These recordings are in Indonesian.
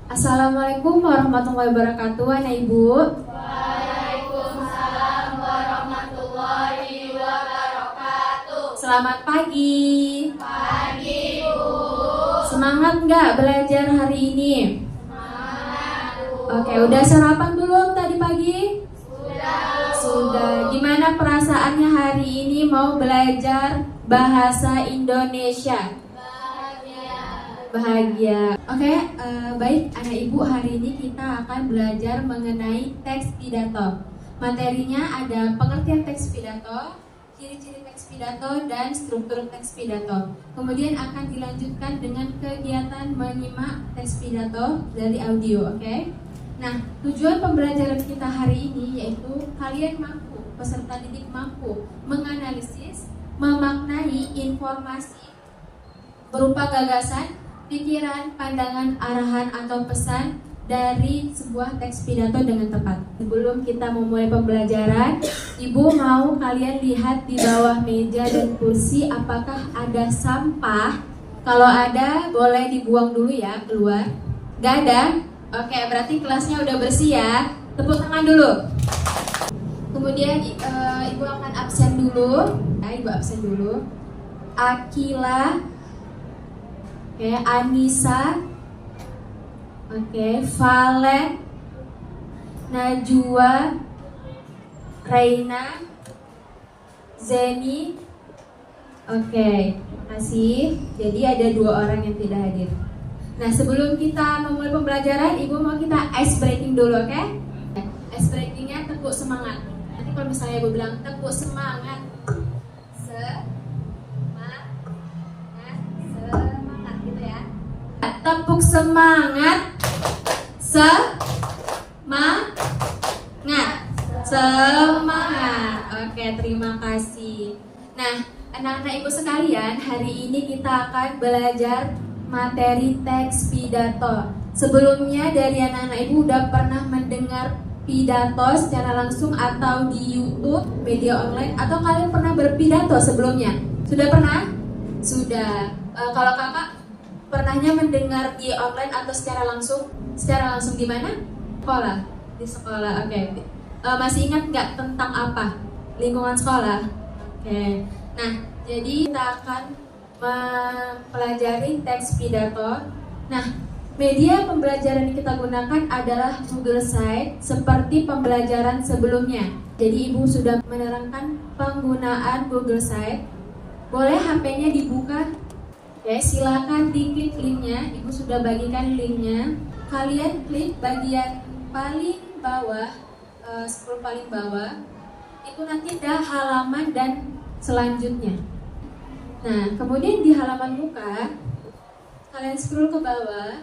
Assalamualaikum warahmatullahi wabarakatuh, Anak Ibu. Waalaikumsalam warahmatullahi wabarakatuh. Selamat pagi. Pagi, Bu. Semangat nggak belajar hari ini? Semangat, Bu. Oke, udah sarapan belum tadi pagi? Sudah, Bu. Sudah. Gimana perasaannya hari ini mau belajar bahasa Indonesia? Bahagia. Oke, baik Anak Ibu, hari ini kita akan belajar mengenai teks pidato. Materinya ada pengertian teks pidato, ciri-ciri teks pidato, dan struktur teks pidato. Kemudian akan dilanjutkan dengan kegiatan menyimak teks pidato dari audio, oke? Nah, tujuan pembelajaran kita hari ini yaitu kalian mampu, peserta didik mampu menganalisis, memaknai informasi berupa gagasan, pikiran, pandangan, arahan, atau pesan dari sebuah teks pidato dengan tepat. Sebelum kita memulai pembelajaran, Ibu mau kalian lihat di bawah meja dan kursi apakah ada sampah. Kalau ada, boleh dibuang dulu ya, keluar. Gak ada? Oke, berarti kelasnya udah bersih ya. Tepuk tangan dulu. Kemudian Ibu akan absen dulu. Nah, Ibu absen dulu. Akila, oke, Anissa, oke, Valen, Najwa, Reina, Zeni, oke, terima kasih. Jadi ada 2 orang yang tidak hadir. Nah, sebelum kita memulai pembelajaran, Ibu mau kita ice breaking dulu, oke? Ice breakingnya tepuk semangat. Nanti kalau misalnya Ibu bilang tepuk semangat, tepuk semangat, semangat. Oke, terima kasih. Nah, anak-anak Ibu sekalian, hari ini kita akan belajar materi teks pidato. Sebelumnya dari anak-anak Ibu udah pernah mendengar pidato secara langsung atau di YouTube, media online, atau kalian pernah berpidato sebelumnya? Sudah pernah? Sudah. Kalau kakak pernahnya mendengar di online atau secara langsung? Secara langsung di mana? Sekolah. Di sekolah. Oke. Masih ingat nggak tentang apa? Lingkungan sekolah. Oke. Nah, jadi kita akan mempelajari teks pidato. Nah, media pembelajaran yang kita gunakan adalah Google Site seperti pembelajaran sebelumnya. Jadi Ibu sudah menerangkan penggunaan Google Site. Boleh HP-nya dibuka? Oke, silakan diklik linknya. Ibu sudah bagikan linknya. Kalian klik bagian paling bawah, scroll paling bawah. Itu nanti ada halaman dan selanjutnya. Nah, kemudian di halaman muka, kalian scroll ke bawah.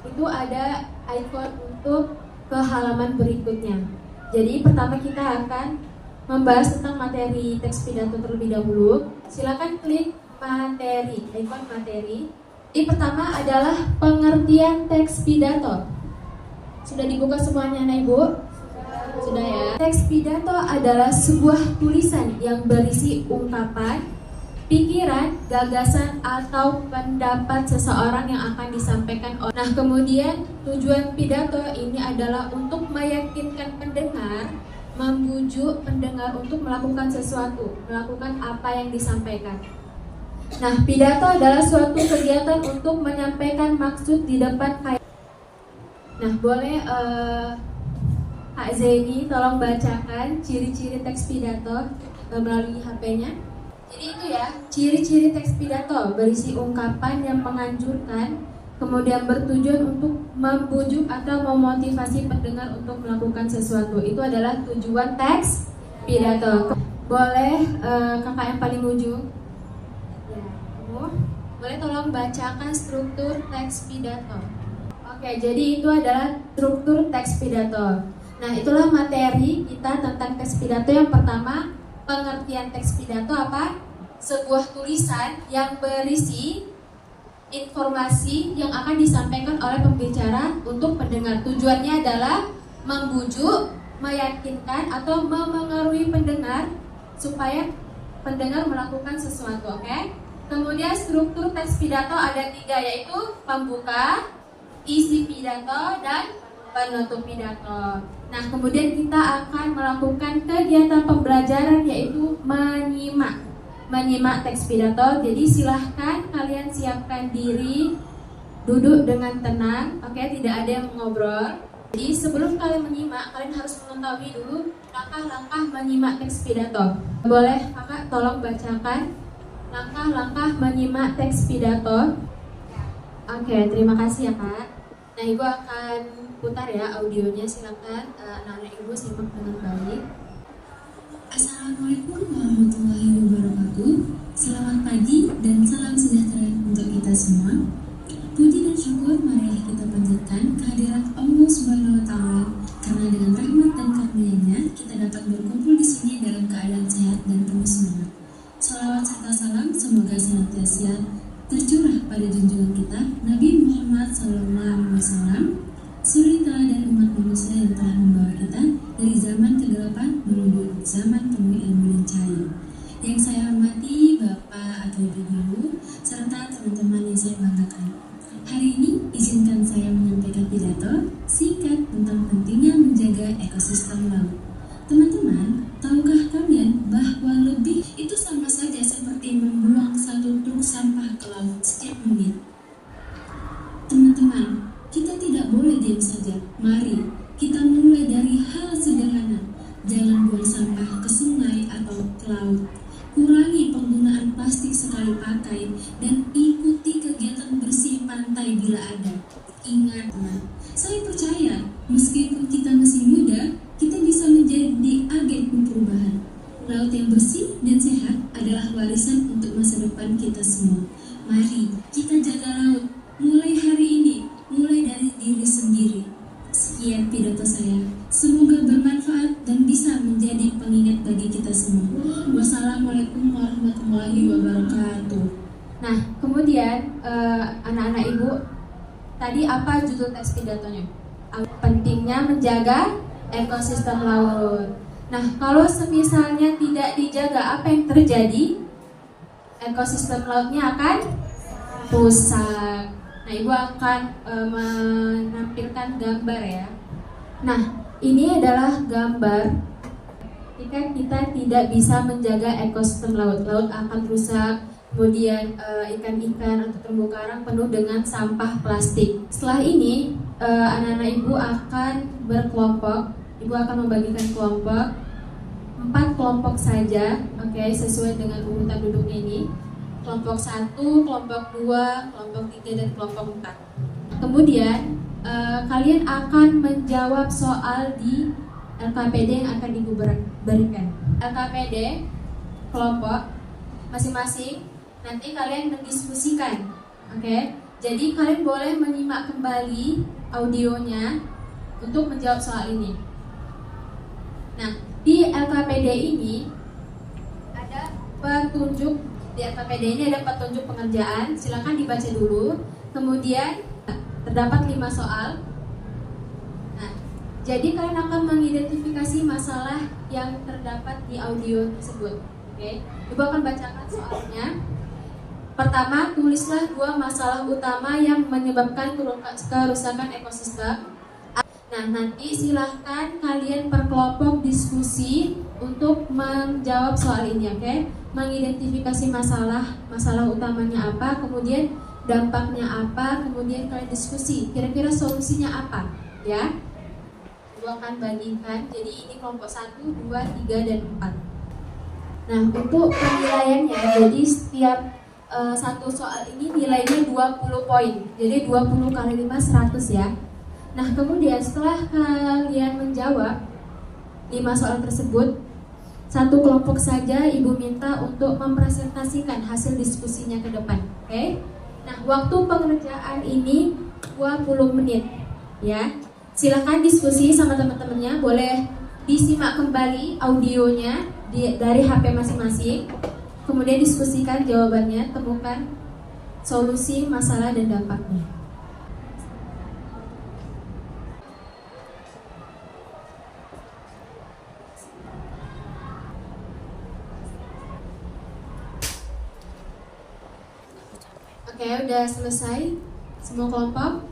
Itu ada icon untuk ke halaman berikutnya. Jadi pertama kita akan membahas tentang materi teks pidato terlebih dahulu. Silakan klik materi, ikon materi. Ini pertama adalah pengertian teks pidato. Sudah dibuka semuanya, Anak Ibu? Sudah ya. Teks pidato adalah sebuah tulisan yang berisi ungkapan, pikiran, gagasan, atau pendapat seseorang yang akan disampaikan. Nah, kemudian tujuan pidato ini adalah untuk meyakinkan pendengar, membujuk pendengar untuk melakukan sesuatu, melakukan apa yang disampaikan. Nah, pidato adalah suatu kegiatan untuk menyampaikan maksud di depan kayak. Nah, boleh Kak Zeni tolong bacakan ciri-ciri teks pidato melalui HP-nya. Jadi itu ya, ciri-ciri teks pidato berisi ungkapan yang menganjurkan, kemudian bertujuan untuk membujuk atau memotivasi pendengar untuk melakukan sesuatu. Itu adalah tujuan teks pidato. Boleh kakak yang paling ujung? Boleh tolong bacakan struktur teks pidato. Oke, jadi itu adalah struktur teks pidato. Nah, itulah materi kita tentang teks pidato. Yang pertama, pengertian teks pidato apa? Sebuah tulisan yang berisi informasi yang akan disampaikan oleh pembicara untuk pendengar. Tujuannya adalah membujuk, meyakinkan, atau memengaruhi pendengar supaya pendengar melakukan sesuatu, oke? Kemudian struktur teks pidato ada 3, yaitu pembuka, isi pidato dan penutup pidato. Nah, kemudian kita akan melakukan kegiatan pembelajaran yaitu menyimak teks pidato. Jadi silahkan kalian siapkan diri, duduk dengan tenang, oke, tidak ada yang mengobrol. Jadi sebelum kalian menyimak, kalian harus mengetahui dulu langkah-langkah menyimak teks pidato. Boleh kakak tolong bacakan langkah-langkah menyimak teks pidato. Oke, terima kasih ya kak. Nah, ibu akan putar ya audionya, silakan anak-anak ibu simak dengan baik. Assalamualaikum warahmatullahi wabarakatuh. Selamat pagi dan salam sejahtera untuk kita semua. Puji dan syukur marilah kita panjatkan kehadirat Allah Subhanahu wa taala karena dengan rahmat dan karunia-Nya kita dapat berkumpul di sini dalam keadaan sehat dan penuh semangat. Salawat serta salam semoga senantiasa tercurah pada junjungan kita Nabi Muhammad SAW, suri teladan umat manusia yang telah membawa kita dari zaman kegelapan menuju zaman penuh ilmu dan cahaya. Yang saya hormati Bapak atau Ibu Guru serta teman-teman yang saya banggakan. Hari ini izinkan saya menyampaikan pidato singkat tentang pentingnya menjaga ekosistem laut. Teman-teman, tahukah kalian bahwa lebih itu sama saja seperti membuang satu truk sampah ke laut setiap menit? Teman-teman, kita tidak boleh diam saja. Mari kita mulai dari hal sederhana. Jangan buang sampah ke sungai atau ke laut. Kurangi penggunaan plastik sekali pakai dan ikuti kegiatan bersih pantai bila ada. Ingat, saya percaya meskipun kita masih muda, kita bisa menjadi agen perubahan. Laut yang bersih dan sehat adalah warisan untuk masa depan kita semua. Mari kita jaga laut mulai hari ini, mulai dari diri sendiri. Sekian pidato saya. Semoga bermanfaat dan bisa menjadi pengingat bagi kita semua. Wassalamualaikum warahmatullahi wabarakatuh. Nah, kemudian anak-anak ibu, tadi apa judul teks pidatonya? Pentingnya menjaga ekosistem laut. Nah, kalau semisalnya tidak dijaga, apa yang terjadi? Ekosistem lautnya akan rusak. Nah, ibu akan menampilkan gambar ya. Nah, ini adalah gambar jika kita tidak bisa menjaga ekosistem laut. Laut akan rusak, kemudian ikan-ikan atau terumbu karang penuh dengan sampah plastik. Setelah ini, anak-anak ibu akan berkelompok. Ibu akan membagikan kelompok 4 kelompok saja, oke, sesuai dengan urutan duduknya ini. Kelompok 1, kelompok 2, kelompok 3, dan kelompok 4. Kemudian kalian akan menjawab soal di LKPD yang akan ibu berikan. LKPD kelompok masing-masing nanti kalian mendiskusikan, oke? Jadi kalian boleh menyimak kembali audionya untuk menjawab soal ini. Nah, di LKPD ini ada petunjuk. Di LKPD ini ada petunjuk pengerjaan, silakan dibaca dulu. Kemudian terdapat 5 soal. Nah, jadi kalian akan mengidentifikasi masalah yang terdapat di audio tersebut. Oke, Ibu akan bacakan soalnya. Pertama, tulislah 2 masalah utama yang menyebabkan kerusakan ekosistem. Nah, nanti silahkan kalian per kelompok diskusi untuk menjawab soal ini, oke? Mengidentifikasi masalah utamanya apa, kemudian dampaknya apa, kemudian kalian diskusi kira-kira solusinya apa, ya? Ibu akan bagikan, jadi ini kelompok 1, 2, 3, dan 4. Nah, untuk penilaiannya, jadi setiap satu soal ini nilainya 20 poin, jadi 20 kali 5, 100 ya. Nah, kemudian setelah kalian menjawab 5 soal tersebut, satu kelompok saja ibu minta untuk mempresentasikan hasil diskusinya ke depan, oke? Nah, waktu pengerjaan ini 20 menit, ya. Silakan diskusi sama teman-temannya, boleh disimak kembali audionya dari HP masing-masing. Kemudian diskusikan jawabannya, temukan solusi, masalah, dan dampaknya. Oke, udah selesai semua kelompok?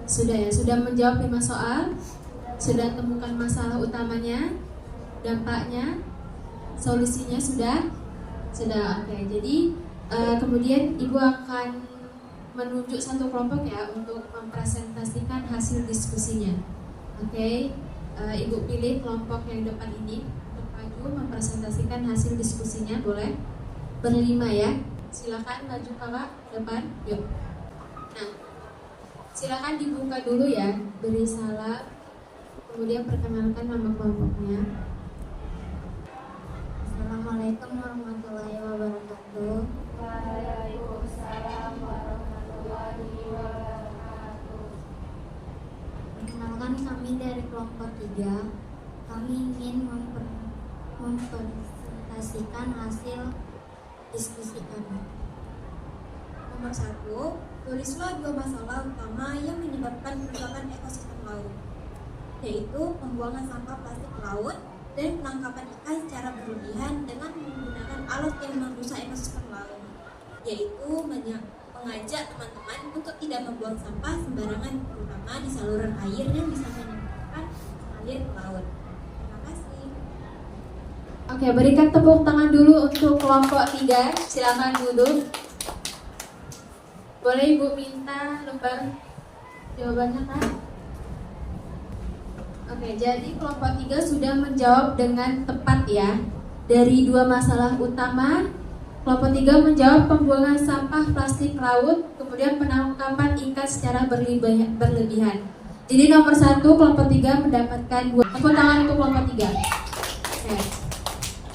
Sudah ya, sudah menjawab 5 soal. Sudah temukan masalah utamanya, dampaknya, solusinya sudah. Oke. Jadi kemudian Ibu akan menunjuk satu kelompok ya untuk mempresentasikan hasil diskusinya. Oke. Ibu pilih kelompok yang depan ini untuk maju mempresentasikan hasil diskusinya, boleh berlima ya. Silakan maju kakak depan, yuk. Nah, silakan dibuka dulu ya, beri salam, kemudian perkenalkan nama kelompoknya. Assalamualaikum warahmatullahi wabarakatuh. Waalaikumsalam warahmatullahi wabarakatuh. Perkenalkan, kami dari kelompok 3. Kami ingin mempresentasikan hasil diskusi kami. Nomor 1, tulislah 2 masalah utama yang menyebabkan kerusakan ekosistem laut, yaitu pembuangan sampah plastik laut dan penangkapan ikan secara berlebihan dengan menggunakan alat yang merusak ekosistem laut, yaitu mengajak teman-teman untuk tidak membuang sampah sembarangan, terutama di saluran air yang bisa menyebabkan mengalir ke laut. Terima kasih. Oke, berikan tepuk tangan dulu untuk kelompok 3. Silakan duduk. Boleh Ibu minta lembar jawabannya kan? Oke, jadi kelompok 3 sudah menjawab dengan tepat ya. Dari 2 masalah utama, kelompok 3 menjawab pembuangan sampah plastik laut, kemudian penangkapan ikan secara berlebihan. Jadi nomor 1 kelompok 3 mendapatkan 2. Tepuk tangan untuk kelompok 3. Oke.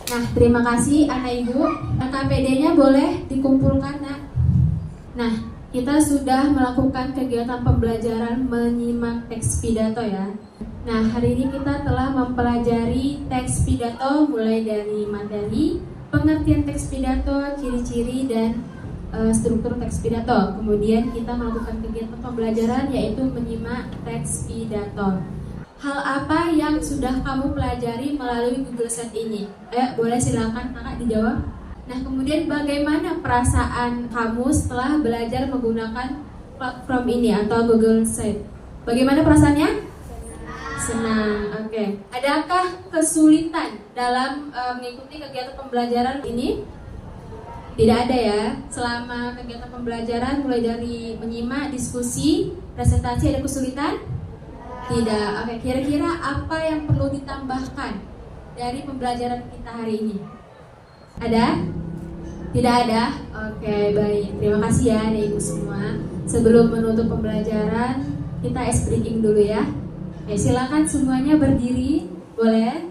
Nah, terima kasih anak ibu. KPD-nya boleh dikumpulkan, nak. Nah, kita sudah melakukan kegiatan pembelajaran menyimak teks pidato ya. Nah, hari ini kita telah mempelajari teks pidato mulai dari materi, pengertian teks pidato, ciri-ciri dan struktur teks pidato. Kemudian kita melakukan kegiatan pembelajaran yaitu menyimak teks pidato. Hal apa yang sudah kamu pelajari melalui Google Sheet ini? Boleh silakan kakak dijawab. Nah, kemudian bagaimana perasaan kamu setelah belajar menggunakan platform ini atau Google Sheet? Bagaimana perasaannya? Senang. Oke. Adakah kesulitan dalam mengikuti kegiatan pembelajaran ini? Tidak ada ya. Selama kegiatan pembelajaran mulai dari menyimak, diskusi, presentasi, ada kesulitan? Tidak. Oke, kira-kira apa yang perlu ditambahkan dari pembelajaran kita hari ini? Ada? Tidak ada? Oke, baik. Terima kasih ya Ibu semua. Sebelum menutup pembelajaran, kita ice breaking dulu ya. Oke, silakan semuanya berdiri. Boleh?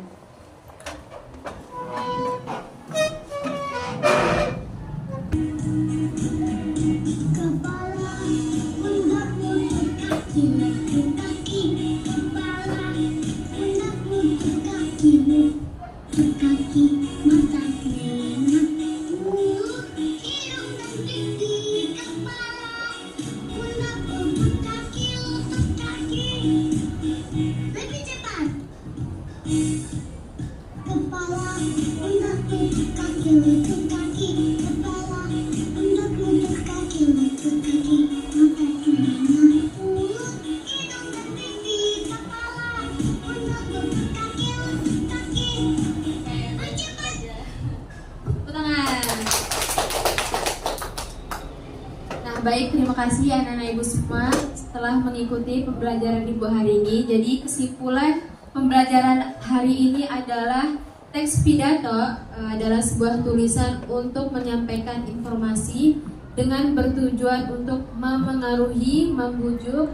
Baik, terima kasih anak-anak ibu semua setelah mengikuti pembelajaran ibu hari ini. Jadi kesimpulan pembelajaran hari ini adalah teks pidato adalah sebuah tulisan untuk menyampaikan informasi dengan bertujuan untuk memengaruhi, membujuk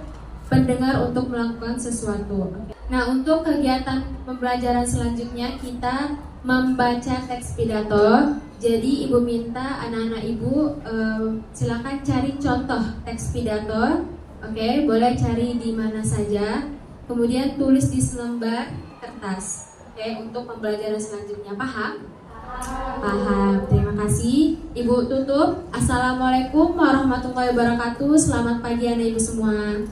pendengar untuk melakukan sesuatu. Nah, untuk kegiatan pembelajaran selanjutnya kita membaca teks pidato. Jadi ibu minta anak-anak ibu silakan cari contoh teks pidato. Oke, boleh cari di mana saja. Kemudian tulis di selembar kertas. Oke, untuk pembelajaran selanjutnya. Paham? Paham. Terima kasih. Ibu tutup. Assalamualaikum warahmatullahi wabarakatuh. Selamat pagi anak ibu semua.